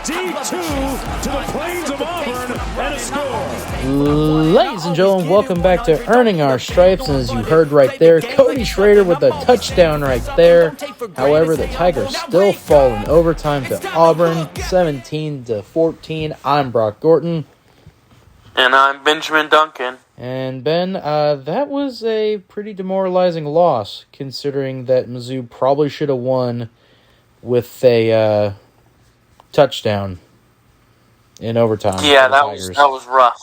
D2 to the plains of Auburn and a score. Ladies and gentlemen, welcome back to Earning Our Stripes. And as you heard right there, Cody Schrader with a touchdown right there. However, the Tigers still fall in overtime to Auburn, 17-14. I'm Brock Gorton. And I'm Benjamin Duncan. And Ben, that was a pretty demoralizing loss, considering that Mizzou probably should have won with a touchdown in overtime. Yeah, that was rough.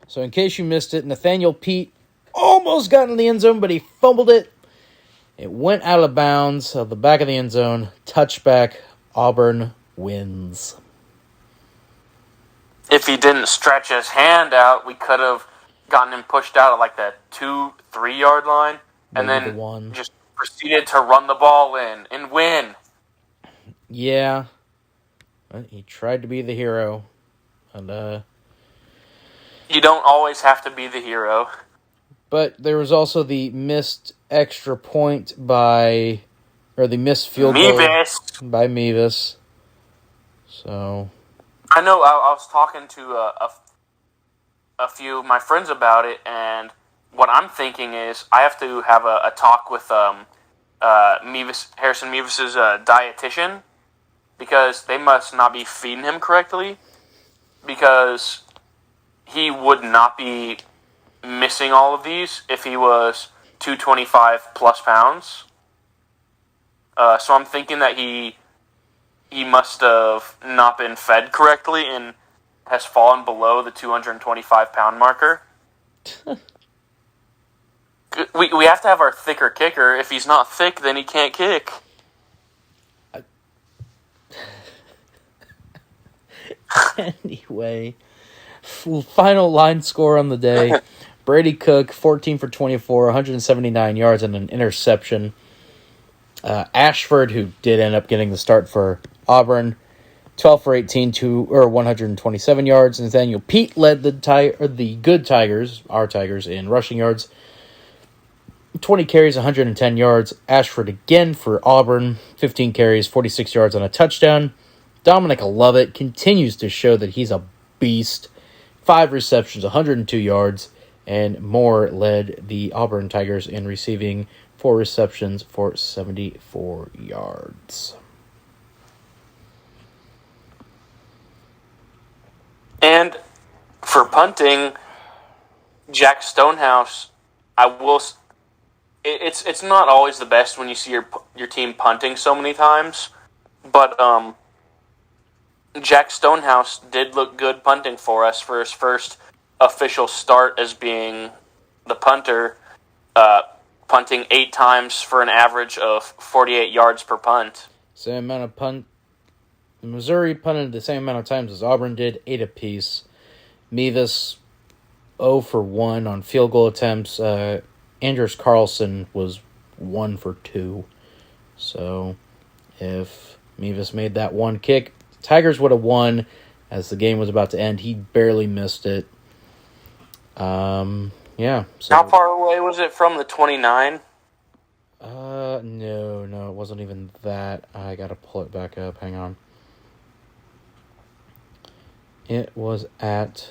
So in case you missed it, Nathaniel Pete almost got in the end zone, but he fumbled it. It went out of bounds of the back of the end zone. Touchback, Auburn wins. If he didn't stretch his hand out, we could have gotten him pushed out at like the 2-3 yard line, and then just proceeded to run the ball in and win. Yeah, he tried to be the hero, and you don't always have to be the hero. But there was also the missed extra point the missed field goal by Mevis. So I know I was talking to a few of my friends about it, and what I'm thinking is I have to have a talk with Harrison Mevis's dietitian, because they must not be feeding him correctly, because he would not be missing all of these if he was 225 plus pounds. So I'm thinking that he must have not been fed correctly and has fallen below the 225 pound marker. We have to have our thicker kicker. If he's not thick, then he can't kick. Anyway, final line score on the day. Brady Cook, 14 for 24, 179 yards and an interception. Ashford, who did end up getting the start for Auburn, 12 for 18, 127 yards. Nathaniel Pete led the good Tigers, our Tigers, in rushing yards. 20 carries, 110 yards. Ashford again for Auburn, 15 carries, 46 yards and a touchdown. Dominic Lovett continues to show that he's a beast. 5 receptions, 102 yards, and Moore led the Auburn Tigers in receiving 4 receptions for 74 yards. And for punting, Jack Stonehouse, it's not always the best when you see your team punting so many times, but Jack Stonehouse did look good punting for us for his first official start as being the punter, punting 8 times for an average of 48 yards per punt. Same amount of punt. Missouri punted the same amount of times as Auburn did, 8 apiece. Mevis 0 for 1 on field goal attempts. Anders Carlson was 1 for 2. So if Mevis made that one kick, Tigers would have won as the game was about to end. He barely missed it. Yeah. So, how far away was it from the 29? No, it wasn't even that. I gotta pull it back up. Hang on. It was at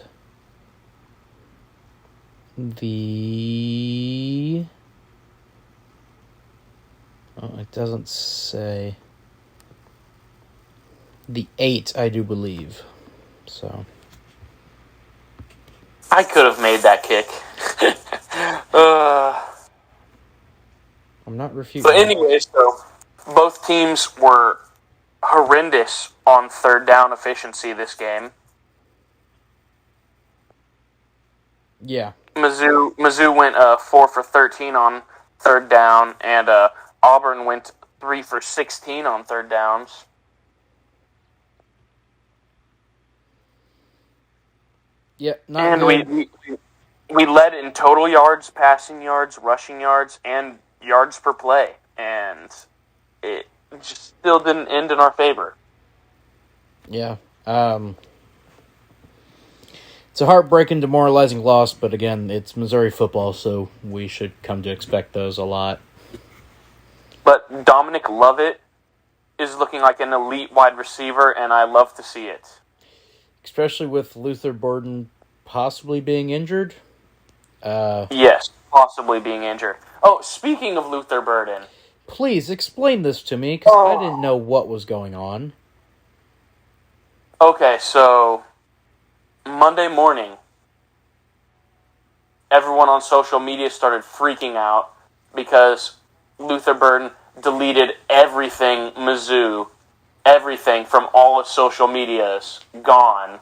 the... Oh, it doesn't say. The 8, I do believe. So I could have made that kick. I'm not refuting. But anyways, though, both teams were horrendous on third down efficiency this game. Yeah. Mizzou went 4 for 13 on third down, and Auburn went 3 for 16 on third downs. Yep, and we led in total yards, passing yards, rushing yards, and yards per play, and it just still didn't end in our favor. Yeah. It's a heartbreaking, demoralizing loss, but again, it's Missouri football, so we should come to expect those a lot. But Dominic Lovett is looking like an elite wide receiver, and I love to see it. Especially with Luther Burden possibly being injured. Yes, possibly being injured. Oh, speaking of Luther Burden. Please explain this to me, because I didn't know what was going on. Okay, so Monday morning, everyone on social media started freaking out because Luther Burden deleted everything Mizzou, everything from all of social medias, gone.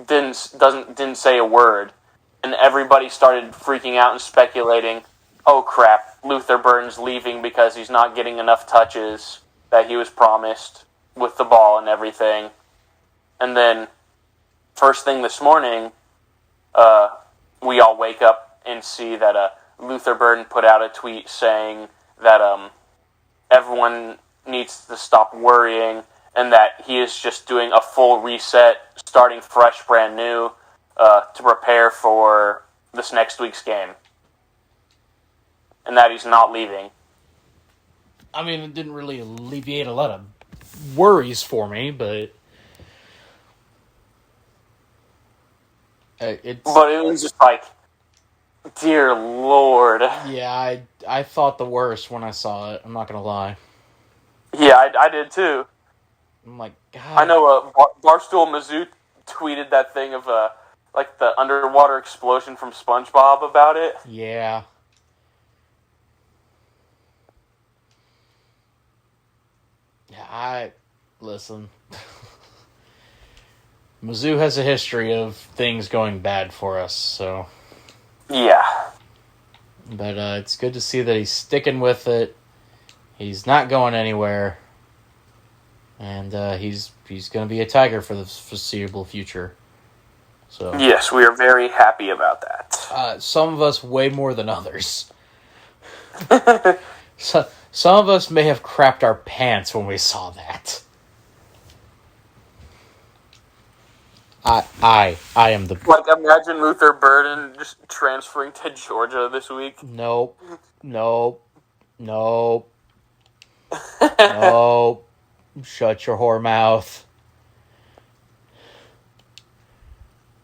Didn't say a word, and everybody started freaking out and speculating. Oh crap! Luther Burden's leaving because he's not getting enough touches that he was promised with the ball and everything. And then, first thing this morning, we all wake up and see that Luther Burden put out a tweet saying that everyone needs to stop worrying and that he is just doing a full reset, starting fresh, brand new, to prepare for this next week's game. And that he's not leaving. I mean, it didn't really alleviate a lot of worries for me, but But it was just like, dear Lord. Yeah, I thought the worst when I saw it. I'm not going to lie. Yeah, I did too. I'm like, God. I know Barstool Mizzou tweeted that thing of like the underwater explosion from SpongeBob about it. Yeah. Yeah, listen. Mizzou has a history of things going bad for us, so. Yeah. But it's good to see that he's sticking with it. He's not going anywhere. And he's going to be a Tiger for the foreseeable future. So yes, we are very happy about that. Some of us way more than others. Some of us may have crapped our pants when we saw that. I am the... Like, imagine Luther Burden just transferring to Georgia this week. Nope. Shut your whore mouth.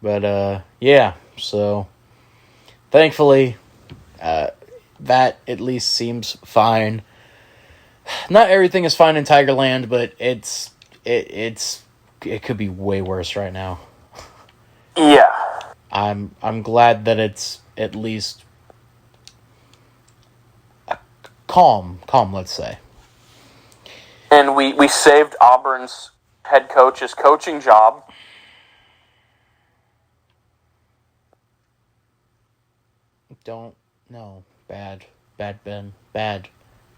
But, yeah, so... Thankfully, that at least seems fine. Not everything is fine in Tigerland, but it could be way worse right now. Yeah. I'm glad that it's at least calm, let's say. And we saved Auburn's head coach's coaching job. Don't, no. Bad, Ben. Bad,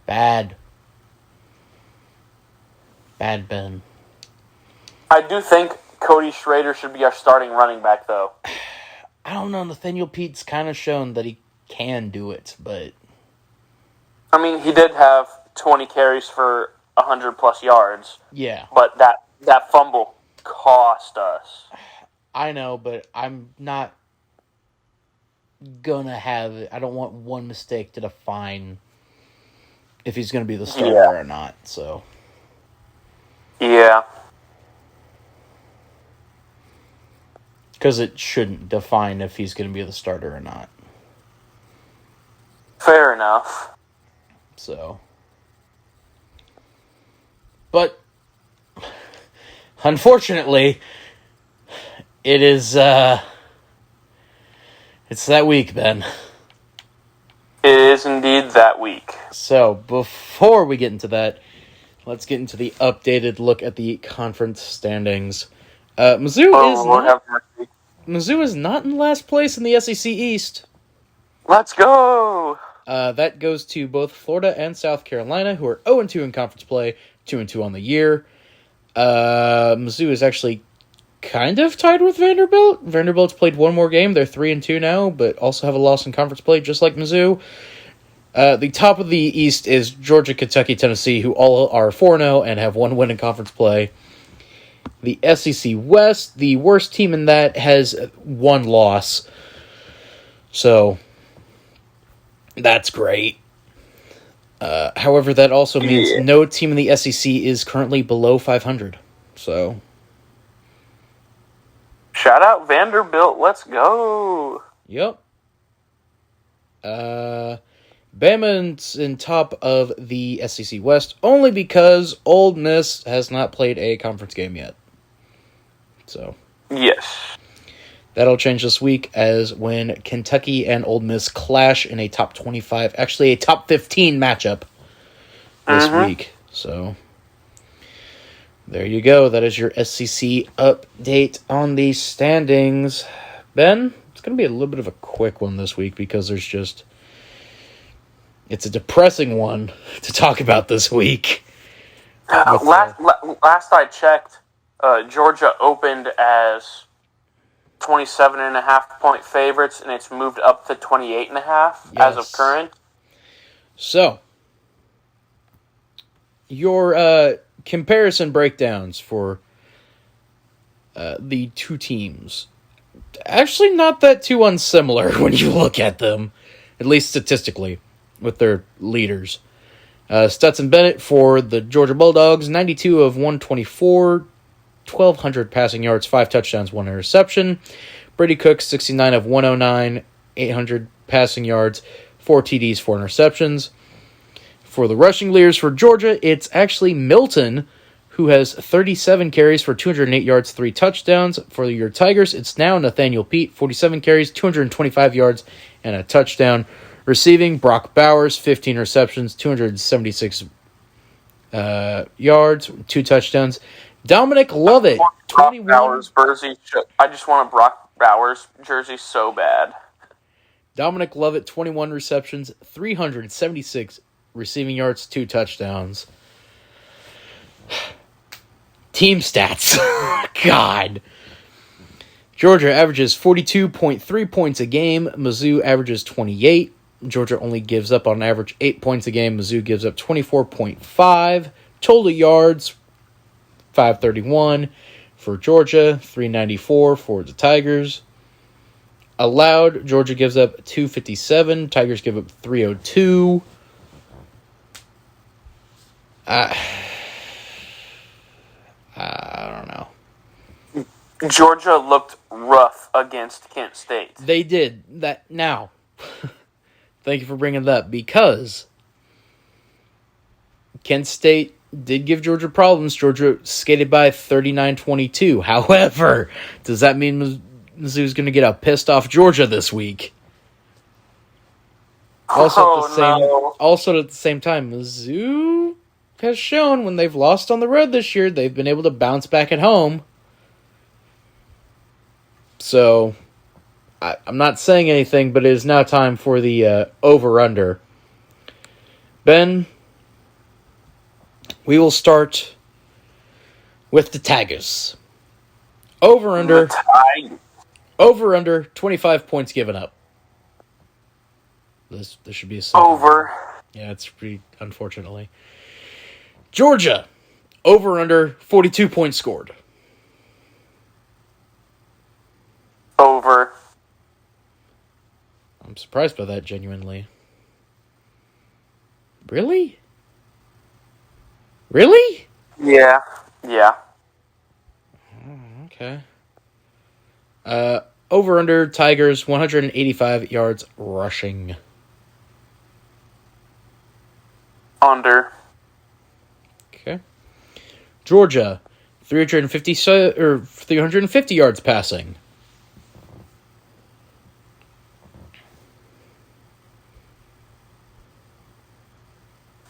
Ben. I do think Cody Schrader should be our starting running back, though. I don't know. Nathaniel Pete's kind of shown that he can do it, but... I mean, he did have 20 carries for 100-plus yards. Yeah. But that fumble cost us. I know, but I'm not gonna have it. I don't want one mistake to define if he's gonna be the starter or not, so... Yeah. Because it shouldn't define if he's going to be the starter or not. Fair enough. So. But, unfortunately, it is, it's that week, Ben. It is indeed that week. So, before we get into that, let's get into the updated look at the conference standings. Mizzou is not in last place in the SEC East. Let's go! That goes to both Florida and South Carolina, who are 0-2 in conference play, 2-2 on the year. Mizzou is actually kind of tied with Vanderbilt. Vanderbilt's played one more game. They're 3-2 now, but also have a loss in conference play, just like Mizzou. The top of the East is Georgia, Kentucky, Tennessee, who all are 4-0 and have one win in conference play. The SEC West, the worst team in that, has one loss. So, that's great. However, that also means no team in the SEC is currently below 500. So, shout out Vanderbilt. Let's go. yep. Bama's in top of the SEC West only because Ole Miss has not played a conference game yet. So, yes. that'll change this week as when Kentucky and Ole Miss clash in a top 25, actually a top 15 matchup this week. So, there you go. That is your SEC update on the standings. Ben, it's going to be a little bit of a quick one this week because there's just... It's a depressing one to talk about this week. Last I checked, Georgia opened as 27.5-point favorites, and it's moved up to 28.5 as of current. So, your comparison breakdowns for the two teams. Actually not that too unsimilar when you look at them, at least statistically, with their leaders. Stetson Bennett for the Georgia Bulldogs, 92 of 124, 1,200 passing yards, 5 touchdowns, 1 interception. Brady Cook, 69 of 109, 800 passing yards, 4 TDs, 4 interceptions. For the rushing leaders for Georgia, it's actually Milton, who has 37 carries for 208 yards, 3 touchdowns. For your Tigers, it's now Nathaniel Pete, 47 carries, 225 yards, and a touchdown. Receiving, Brock Bowers, 15 receptions, 276 yards, 2 touchdowns. Dominic Lovett, 21. Bowers jersey. I just want a Brock Bowers jersey so bad. Dominic Lovett, 21 receptions, 376 receiving yards, 2 touchdowns. Team stats. God. Georgia averages 42.3 points a game. Mizzou averages 28. Georgia only gives up on average 8 points a game. Mizzou gives up 24.5. Total yards, 531 for Georgia, 394 for the Tigers. Allowed, Georgia gives up 257. Tigers give up 302. I don't know. Georgia looked rough against Kent State. They did. That now. Thank you for bringing that up, because Kent State did give Georgia problems. Georgia skated by 39-22. However, does that mean Mizzou's going to get a pissed off Georgia this week? Also at the same time, Mizzou has shown when they've lost on the road this year, they've been able to bounce back at home. So, I'm not saying anything, but it is now time for the over-under. Ben, we will start with the Tigers. Over-under 25 points given up. This should be a simple over. Yeah, it's pretty, unfortunately. Georgia, over-under 42 points scored. Over. I'm surprised by that, genuinely. Really? Really? Yeah. Okay. Over-under Tigers, 185 yards rushing. Under. Okay. Georgia, 350 yards passing.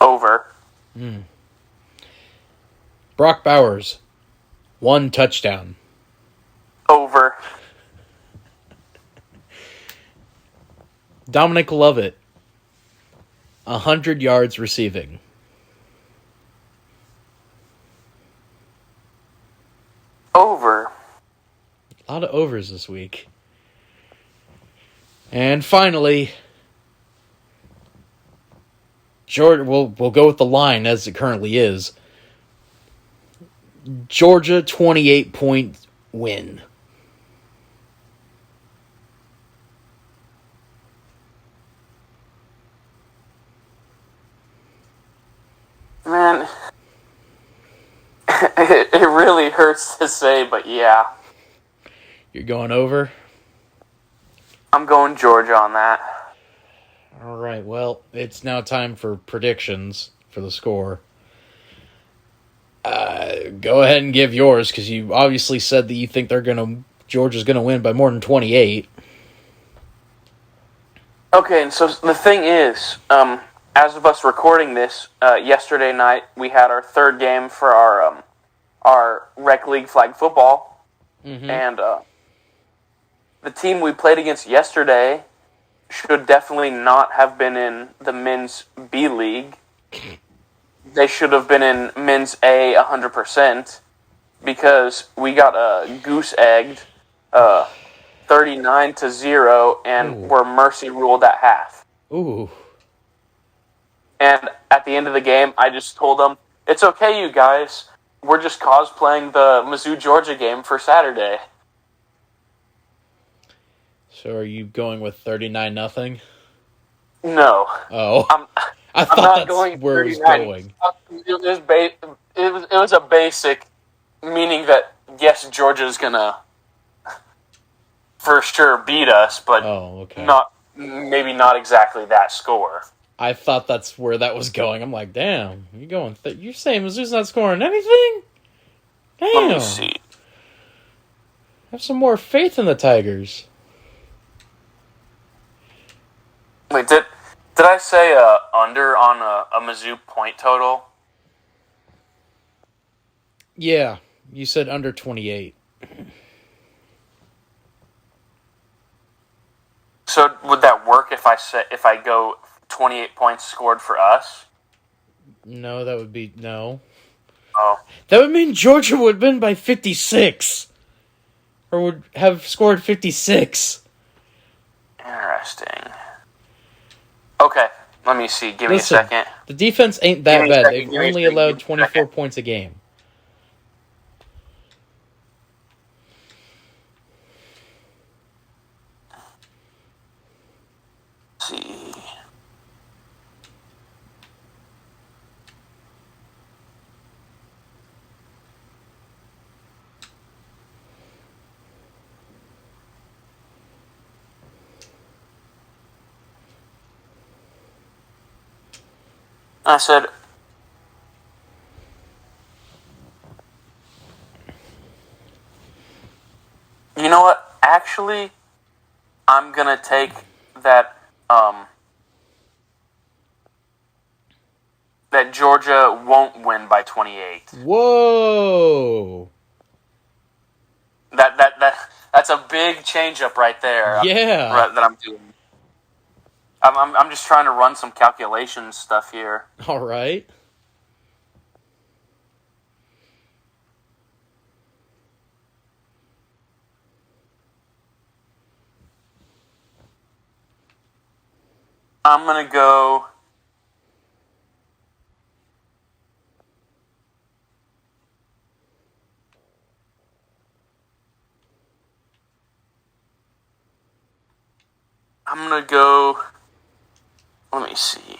Over. Brock Bowers, 1 touchdown. Over. Dominic Lovett, 100 yards receiving. Over. A lot of overs this week. And finally, Georgia, we'll go with the line as it currently is. Georgia, 28-point win. Man, it really hurts to say, but yeah. You're going over? I'm going Georgia on that. All right, well, it's now time for predictions for the score. Go ahead and give yours, because you obviously said that you think Georgia's going to win by more than 28. Okay, and so the thing is, as of us recording this, yesterday night we had our third game for our rec league flag football, and the team we played against yesterday should definitely not have been in the men's B league. They should have been in men's A 100%, because we got goose-egged 39-0 and were mercy ruled at half. Ooh. And at the end of the game, I just told them, it's okay, you guys. We're just cosplaying the Mizzou-Georgia game for Saturday. So are you going with 39-0? No. Oh. I thought I'm not that's going where it was 39. going. It was a basic, meaning that, yes, Georgia's going to for sure beat us, but maybe not exactly that score. I thought that's where that was going. I'm like, damn, you're saying Mizzou's not scoring anything? Damn. Let me see. Have some more faith in the Tigers. Wait, did I say under on a Mizzou point total? Yeah, you said under 28. So would that work if I go 28 points scored for us? No, that would be no. Oh. That would mean Georgia would win by 56. Or would have scored 56. Interesting. Okay, let me see. Give me a second. The defense ain't that bad. They've only allowed 24 points a game. Let's see. I said, you know what? Actually, I'm going to take that that Georgia won't win by 28. Whoa. That's a big change up right there. Yeah. That I'm doing. I'm just trying to run some calculation stuff here. All right. I'm going to go let me see.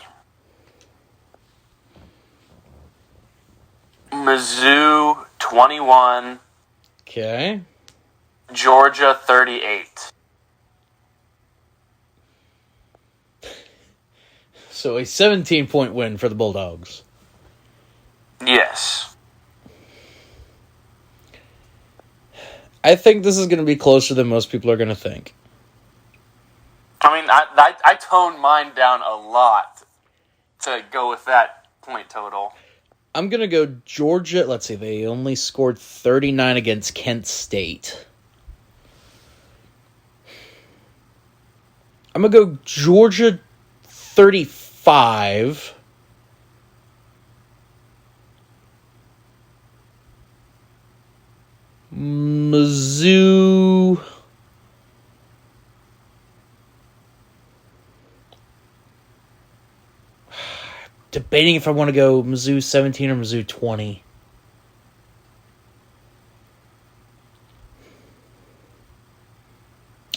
Mizzou 21. Okay. Georgia 38. So a 17-point win for the Bulldogs. Yes. I think this is going to be closer than most people are going to think. I mean, I toned mine down a lot to go with that point total. I'm going to go Georgia. Let's see. They only scored 39 against Kent State. I'm going to go Georgia 35. Mizzou. Debating if I want to go Mizzou 17 or Mizzou 20.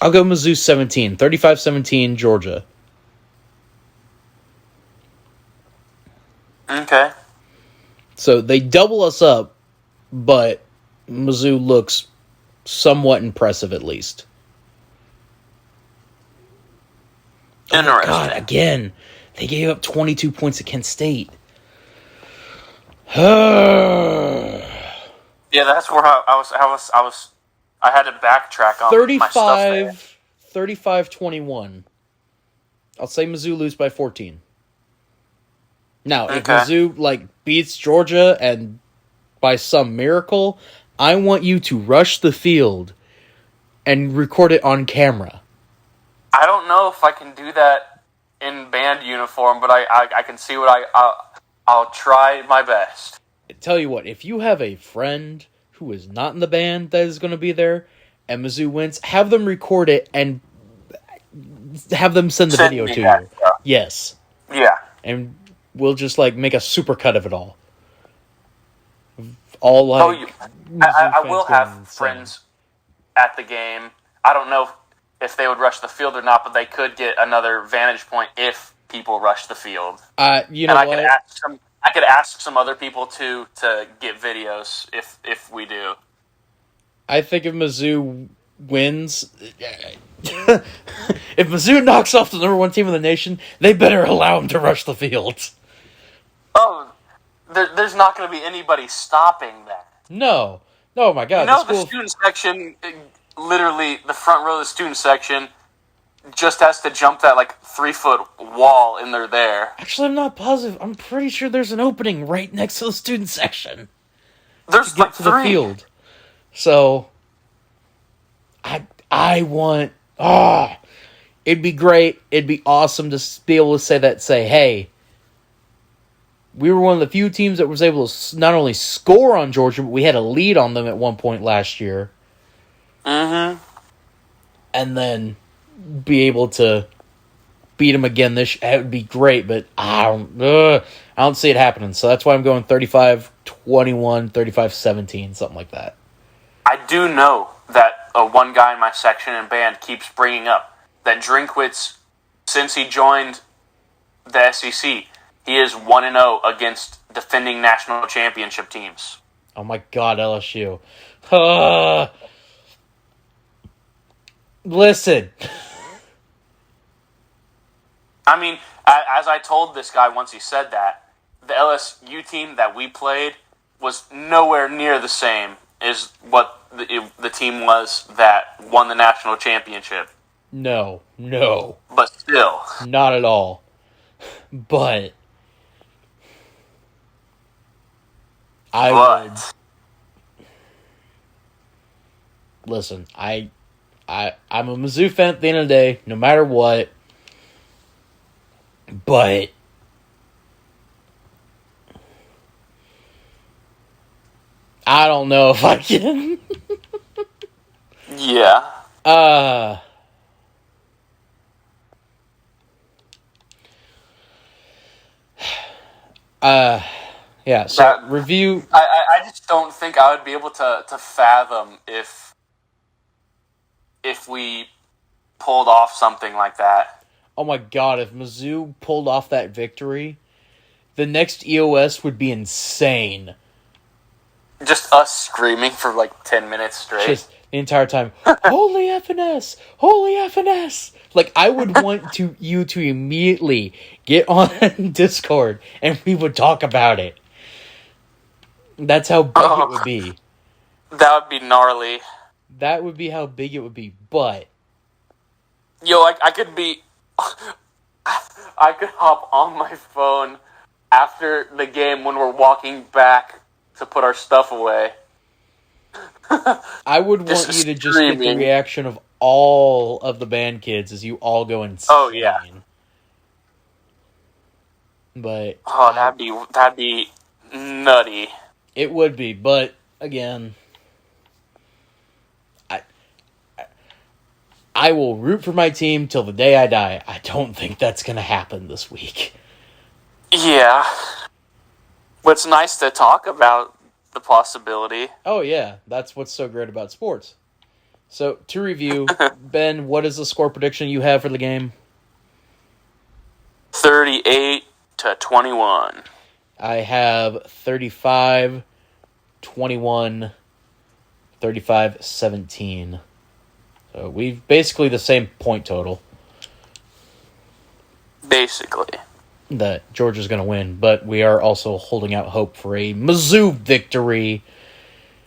I'll go Mizzou 17. 35-17, Georgia. Okay. So they double us up, but Mizzou looks somewhat impressive at least. Interesting. Oh my God, again, they gave up 22 points at Kent State. Yeah, that's where I had to backtrack on my stuff there. 35-21. I'll say Mizzou lose by 14. Now, if Mizzou beats Georgia and by some miracle, I want you to rush the field and record it on camera. I don't know if I can do that in band uniform, but I can see what I'll try my best. I tell you what, if you have a friend who is not in the band that is going to be there, and Mizzou wins, have them record it and have them send the video to you. Yes. Yeah. And we'll just make a super cut of it all. All I will have friends at the game. I don't know if they would rush the field or not, but they could get another vantage point if people rush the field. You know what? I could ask some other people to get videos if we do. I think if Mizzou wins, if Mizzou knocks off the number one team in the nation, they better allow them to rush the field. Oh, there's not going to be anybody stopping that. No. Oh my God. The student section, literally the front row of the student section, just has to jump that 3-foot wall and they're there. Actually, I'm not positive. I'm pretty sure there's an opening right next to the student section. There's to get to 3. the field. So, I want... it'd be great. It'd be awesome to be able to say, hey, we were one of the few teams that was able to not only score on Georgia, but we had a lead on them at one point last year. Mm-hmm. And then be able to beat them again that would be great, but I don't see it happening. So that's why I'm going 35-21, 35-17, something like that. I do know that one guy in my section and band keeps bringing up that Drinkwitz, since he joined the SEC, he is 1-0 against defending national championship teams. Oh my God, LSU. Listen. I mean, as I told this guy once he said that, the LSU team that we played was nowhere near the same as what the team was that won the national championship. No. But still. Not at all. But would... Listen, I'm a Mizzou fan at the end of the day, no matter what. But I don't know if I can. Yeah. Yeah, so review... I just don't think I would be able to fathom if we pulled off something like that. Oh my God, if Mizzou pulled off that victory, the next EOS would be insane. Just us screaming for 10 minutes straight. Just the entire time, holy FNS! Holy FNS! I would want you to immediately get on Discord and we would talk about it. That's how big it would be. That would be gnarly. That would be how big it would be, but... Yo, I could be... I could hop on my phone after the game when we're walking back to put our stuff away. I would want you to just get the reaction of all of the band kids as you all go insane. Oh, yeah. But... that'd be nutty. It would be, but, again... I will root for my team till the day I die. I don't think that's going to happen this week. Yeah. But it's nice to talk about the possibility. Oh, yeah. That's what's so great about sports. So, to review, Ben, what is the score prediction you have for the game? 38-21. I have 35, 21, 35, 17. So we've basically the same point total. Basically. That Georgia's going to win, but we are also holding out hope for a Mizzou victory.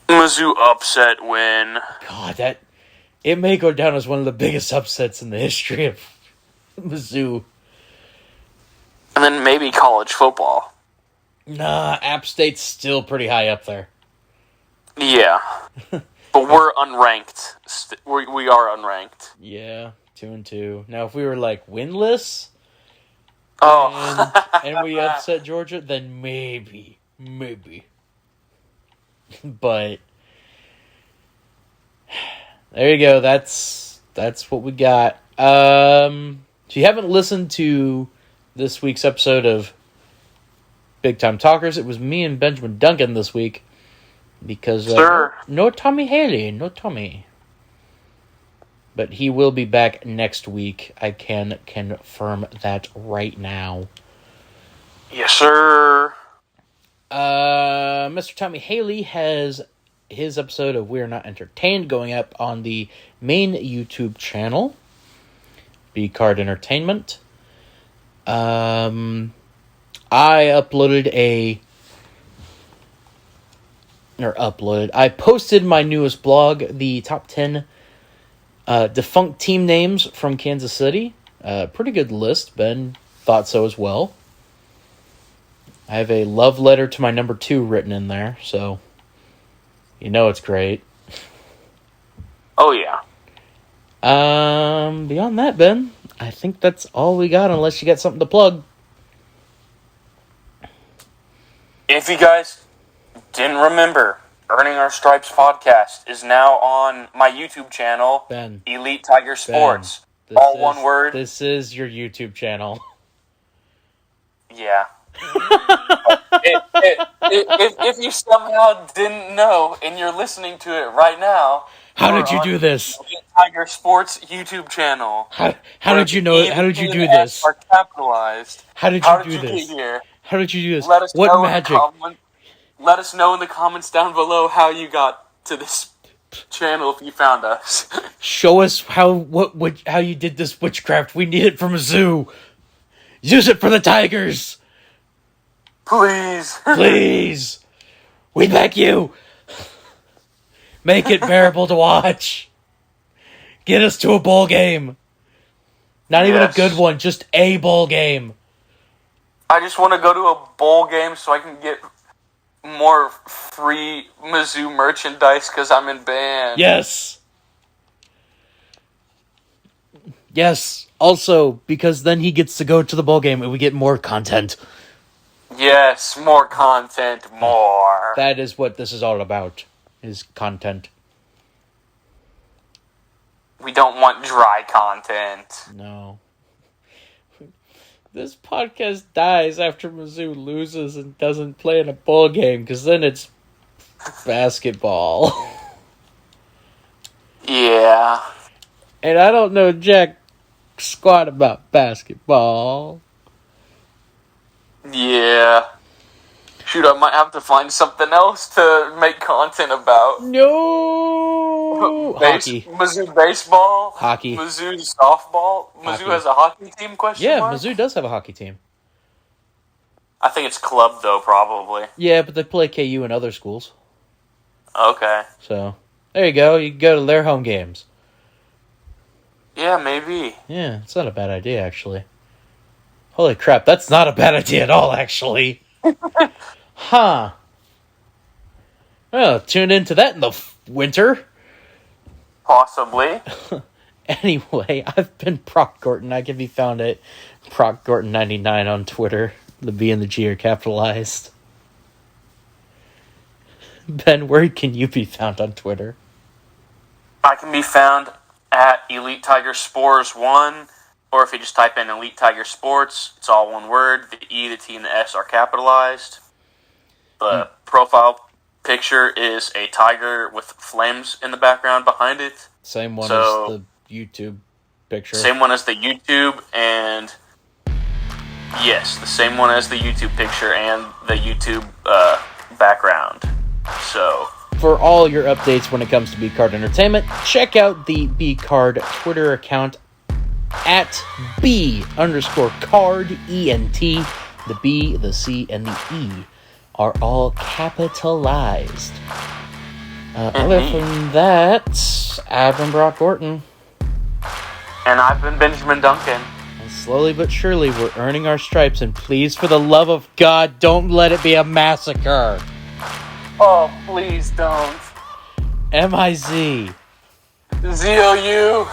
Mizzou upset win. God, it may go down as one of the biggest upsets in the history of Mizzou. And then maybe college football. Nah, App State's still pretty high up there. Yeah. But we're unranked. We are unranked. Yeah, 2-2. Now, if we were, winless... Oh. and we upset Georgia, then maybe. But there you go. That's what we got. If you haven't listened to this week's episode of Big Time Talkers, it was me and Benjamin Duncan this week because no Tommy Haley, no Tommy. But he will be back next week. I can confirm that right now. Yes, sir. Mr. Tommy Haley has his episode of We're Not Entertained going up on the main YouTube channel, B-Card Entertainment. I posted my newest blog, the top 10 defunct team names from Kansas City. Pretty good list. Ben thought so as well. I have a love letter to my number 2 written in there, so you know it's great. Oh, yeah. Beyond that, Ben, I think that's all we got, unless you got something to plug. If you guys didn't remember, Earning Our Stripes podcast is now on my YouTube channel, Ben. EliteTigerSports. All one word. This is your YouTube channel. Yeah. If you somehow didn't know and you're listening to it right now, how did you do this? Tiger Sports YouTube channel. How did you know? How did you do this? Are capitalized. How did you do this? How did you do this? What magic? Let us know in the comments down below how you got to this channel if you found us. Show us how you did this witchcraft. We need it from Mizzou. Use it for the Tigers. Please. Please. We beg you. Make it bearable to watch. Get us to a bowl game. Not even a good one, just a bowl game. I just want to go to a bowl game so I can get more free Mizzou merchandise because I'm in band. Yes. Yes. Also, because then he gets to go to the bowl game and we get more content. Yes, more content, more. That is what this is all about, is content. We don't want dry content. No. This podcast dies after Mizzou loses and doesn't play in a bowl game, because then it's basketball. Yeah. And I don't know jack squat about basketball. Yeah. Shoot, I might have to find something else to make content about. No! Hockey. Mizzou baseball. Hockey. Mizzou softball. Hockey. Mizzou has a hockey team, question mark? Mizzou does have a hockey team. I think it's club, though, probably. Yeah, but they play KU and other schools. Okay. So, there you go. You can go to their home games. Yeah, maybe. Yeah, it's not a bad idea, actually. Holy crap, that's not a bad idea at all, actually. Huh. Well, tune into that in the winter. Possibly. Anyway, I've been Proc Gorton. I can be found at ProcGorton99 on Twitter. The B and the G are capitalized. Ben, where can you be found on Twitter? I can be found at EliteTigerSports1, or if you just type in Elite Tiger Sports, it's all one word. The E, the T, and the S are capitalized. The profile picture is a tiger with flames in the background behind it. Same one as the YouTube picture. Same one as the YouTube, and Yes, the same one as the YouTube picture and the YouTube background. So, for all your updates when it comes to B-Card Entertainment, check out the B-Card Twitter account at B_card ENT. The B, the C, and the E are all capitalized. Other than that, I've been Brock Gorton. And I've been Benjamin Duncan. And slowly but surely, we're earning our stripes. And please, for the love of God, don't let it be a massacre. Oh, please don't. M-I-Z. Z-O-U.